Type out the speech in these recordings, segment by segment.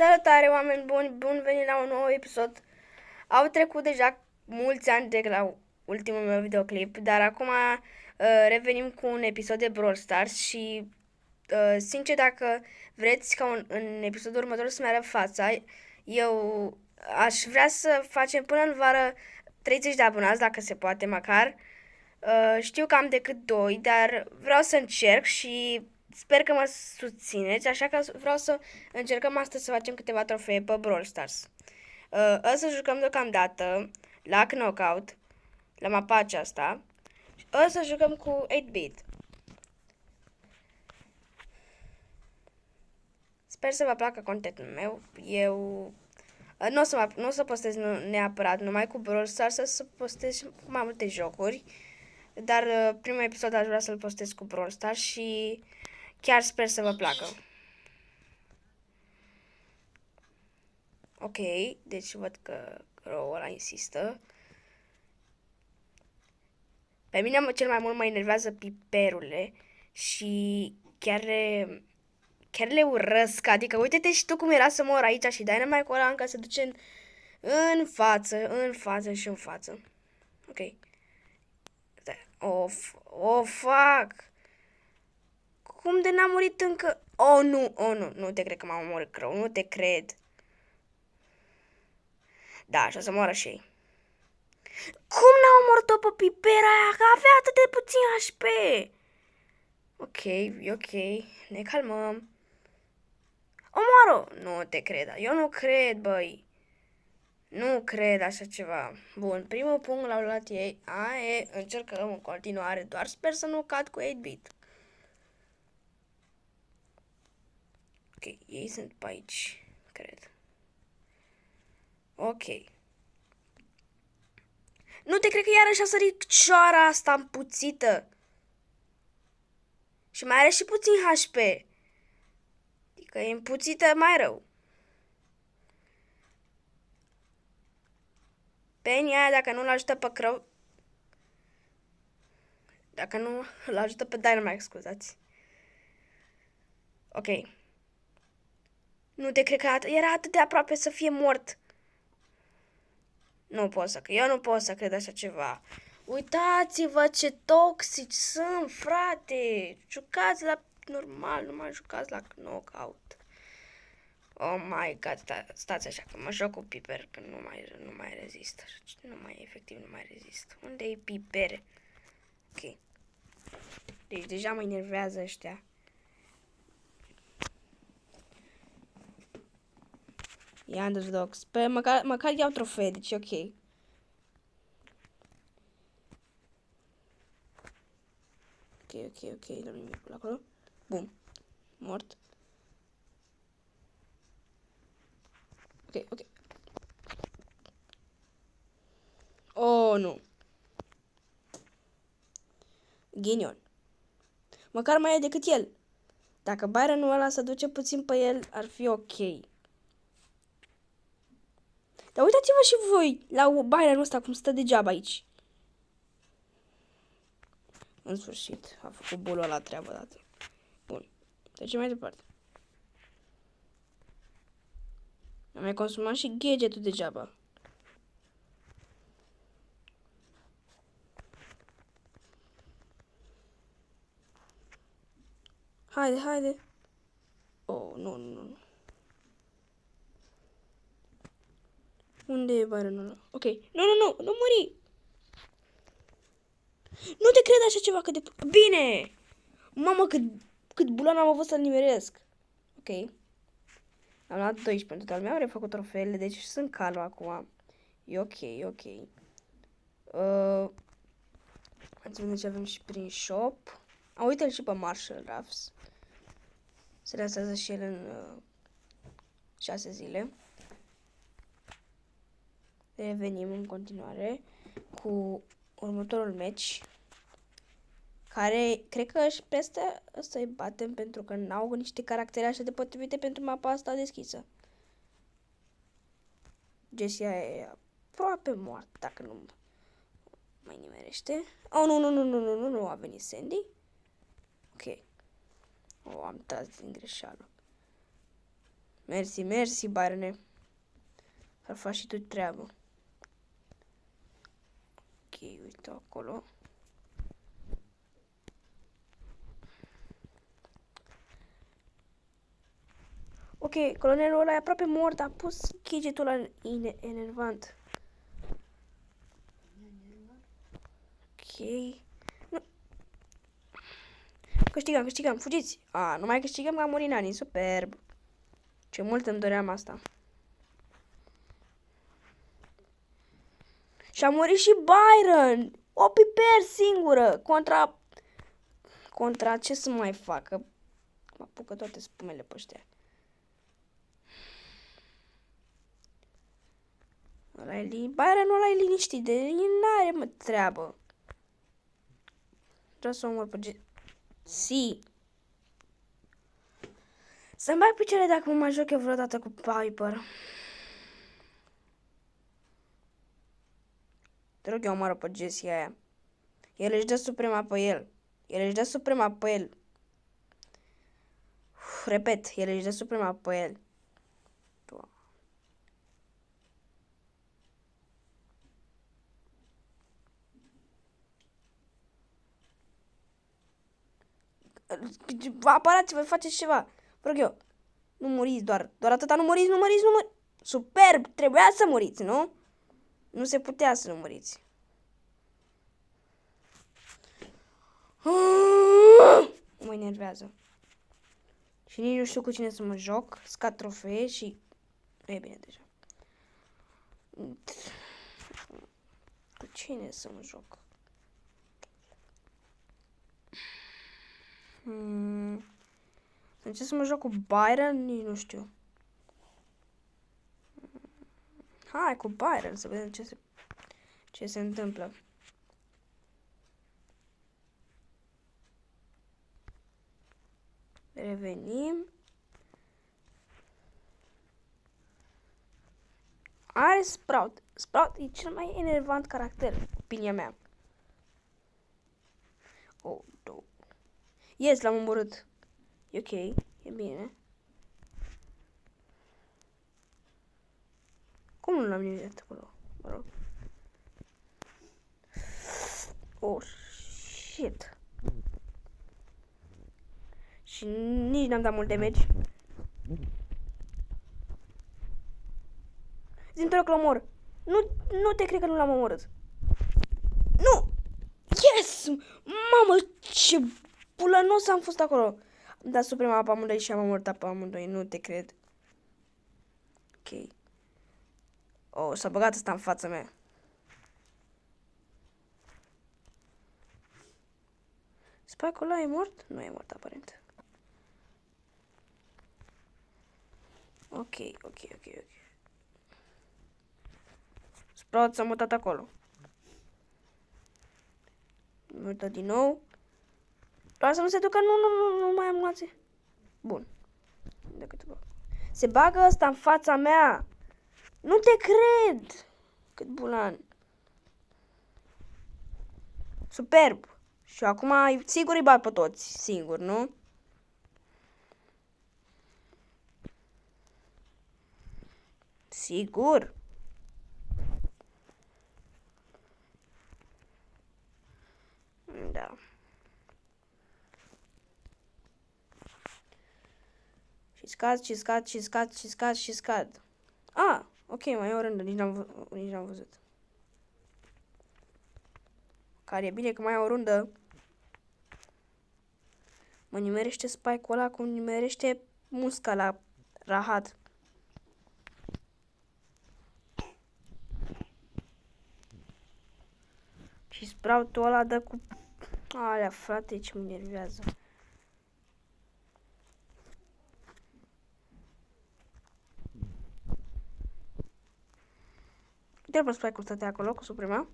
Salutare, oameni buni! Bun venit la un nou episod. Au trecut deja mulți ani de la ultimul meu videoclip, dar acum revenim cu un episod de Brawl Stars și, sincer, dacă vreți ca în episodul următor să-mi arăt fața, eu aș vrea să facem până în vară 30 de abonați, dacă se poate măcar. Știu că am decât 2, dar vreau să încerc și sper că mă susțineți, așa că vreau să încercăm astăzi să facem câteva trofee pe Brawl Stars. Să jucăm deocamdată la Knockout, la mapa aceasta. Să jucăm cu 8-bit. Sper să vă placă contentul meu. Eu nu o să postez neapărat numai cu Brawl Stars, să postez și cu mai multe jocuri. Dar primul episod aș vrea să-l postez cu Brawl Stars și chiar sper să vă placă. Ok, deci văd că Crow ăla insistă. Pe mine cel mai mult mă enervează piperurile și chiar le urăsc. Adică uite-te și tu cum era să mor aici și Dynamite ăla încă se duce în față și în față. Ok. Fuck. Cum de n-a murit încă? Nu te cred că m-am omorât, Crow, nu te cred. Da, așa să moară și ei. Cum n-a omorât-o pe pipera aia? Că avea atât de puțin HP. Ok, e ok, ne calmăm. Omoară! Nu te cred, eu nu cred, băi. Nu cred așa ceva. Bun, primul punct l-au luat ei. Încercăm în continuare, doar sper să nu cad cu 8-bit. Ok, ei sunt pe aici, cred. Ok. Nu te cred că iarăși a sărit cioara asta împuțită. Și mai are și puțin HP. Adică e împuțită mai rău. Penny aia, dacă nu-l ajută pe Crow... Dacă nu îl ajută pe Dynamite, scuzați. Ok. Nu te cred că era atât de aproape să fie mort. Eu nu pot să cred așa ceva. Uitați-vă ce toxici sunt, frate. Jucați la normal, nu mai jucați la knockout. Oh my god, stați așa că mă joc cu Piper, că nu mai rezist. Efectiv nu mai rezist. Unde e Piper? Ok. Deci deja mă enervează ăștia. Ia underdogs. Pe măcar iau trofee, deci ok. Ok, dăm nimicul acolo. Bum. Mort. Ok. Oh, nu. Ghinion. Măcar mai e decât el. Dacă Byron-ul ăla să duce puțin pe el, ar fi ok. Dar uitați-vă și voi la Byron-ul ăsta cum stă degeaba aici. În sfârșit, a făcut bulul ăla treabă dată. Bun. Trecem mai departe. Am mai consumat și gadget-ul degeaba. Haide. Oh, nu. Unde e Byron-ul ăla? Ok. Nu muri! Nu te cred așa ceva cât de... Bine! Mamă, cât bulan am avut să-l nimeresc. Ok. Am luat 12 în total. Mi-am refăcut trofeele, deci sunt calm acum. E ok. Ați văzut ce avem și prin shop. Uite-l și pe Marshall Ruffs. Se lansează și el în 6 zile. Revenim în continuare cu următorul match, care cred că își prestă să-i batem pentru că n-au niște caractere așa de potrivite pentru mapa asta deschisă. Jessie e aproape moartă dacă nu mai nimerește. Oh, nu a venit Sandy. Ok. Am tras din greșeală. Mersi, mersi, Byrone. Să faci și tu treabă. Ok, uite acolo. Ok, colonelul ăla e aproape mort, a pus gadgetul ăla enervant. Ok. Nu. Câștigăm, fugiți! Nu mai câștigăm că a murit Nani, superb. Ce mult îmi doream asta. Și a murit și Byron! O piper singură! Contra ce să mai facă? Mă apucă toate spumele pe ăștia. Byron ăla e liniștit, de el n-are mă treabă. Vreau să omor pe Si. Să-mi bag picioare dacă mă mai joc eu vreodată cu Piper. Te rog eu omoară pe Jessie aia. El își dă suprema pe el. Repet, el își dă suprema pe el. Apărați-vă, faceți ceva. Vă rog eu. Nu muriți doar atâta, nu muriți. Superb, trebuia să muriți, nu? Nu se putea să nu muriți. Mă enervează. Și nici nu știu cu cine să mă joc. Scad trofee și... E bine deja. Cu cine să mă joc? Încerc să mă joc cu Byron? Nici nu știu. Hai cu Byron să vedem ce se întâmplă. Revenim. Are Sprout. Sprout e cel mai enervant caracter, opinia mea. Oh, no. Yes, l-am omorât. E ok, e bine. Cum nu l-am nimerit acolo? Mă rog. Oh, shit. Și nici n-am dat mult damage. Zi-mi te rog că l-omor. Nu te cred că nu l-am omorât. Nu! Yes! Mamă, ce bulănos am fost acolo. Am dat suprema pe amândoi și am omorât pe amândoi. Nu te cred. Ok. Oh, s-a băgat ăsta în fața mea. Spike-ul ăla e mort? Nu e mort, aparent. Ok. Sprout s-a mutat acolo. Mutat din nou. Doar să nu se ducă, nu mai am nuanțe. Bun. Se bagă ăsta în fața mea. Nu te cred. Cât bulan. Superb. Și acum sigur îi bat pe toți. Singur, nu? Sigur. Da. Și scad. Ok, mai e o rândă, nici n-am văzut. Care e bine că mai e o rândă. Mă nimerește Spike-ul ăla cum nimerește musca la rahat. Și Sprout-ul ăla dă cu... Alea, frate, ce mă nervează. Uite-l pe Spike-ul stătea acolo cu suprema.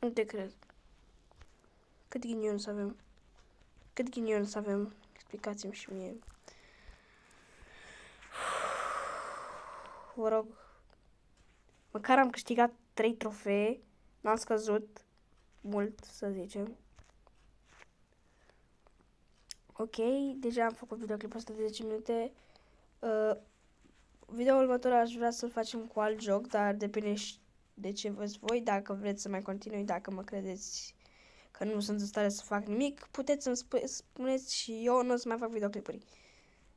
Nu te cred. Cât ghinion să avem. explicați-mi și mie. Vă rog, măcar am câștigat 3 trofee, n-am scăzut mult, să zicem. Ok, deja am făcut videoclipul ăsta de 10 minute. Videoul următor aș vrea să-l facem cu alt joc, dar depinde și de ce vreți voi. Dacă vreți să mai continui, dacă mă credeți că nu sunt în stare să fac nimic, puteți să-mi spuneți și eu nu o să mai fac videoclipuri.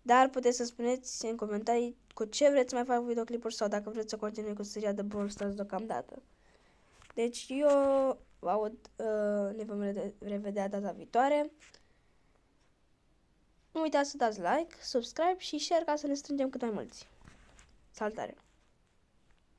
Dar puteți să spuneți în comentarii cu ce vreți să mai fac videoclipuri sau dacă vreți să continui cu seria de Brawl Stars deocamdată. Deci eu vă aud, ne vom revedea data viitoare. Nu uitați să dați like, subscribe și share ca să ne strângem cât mai mulți. Salutare!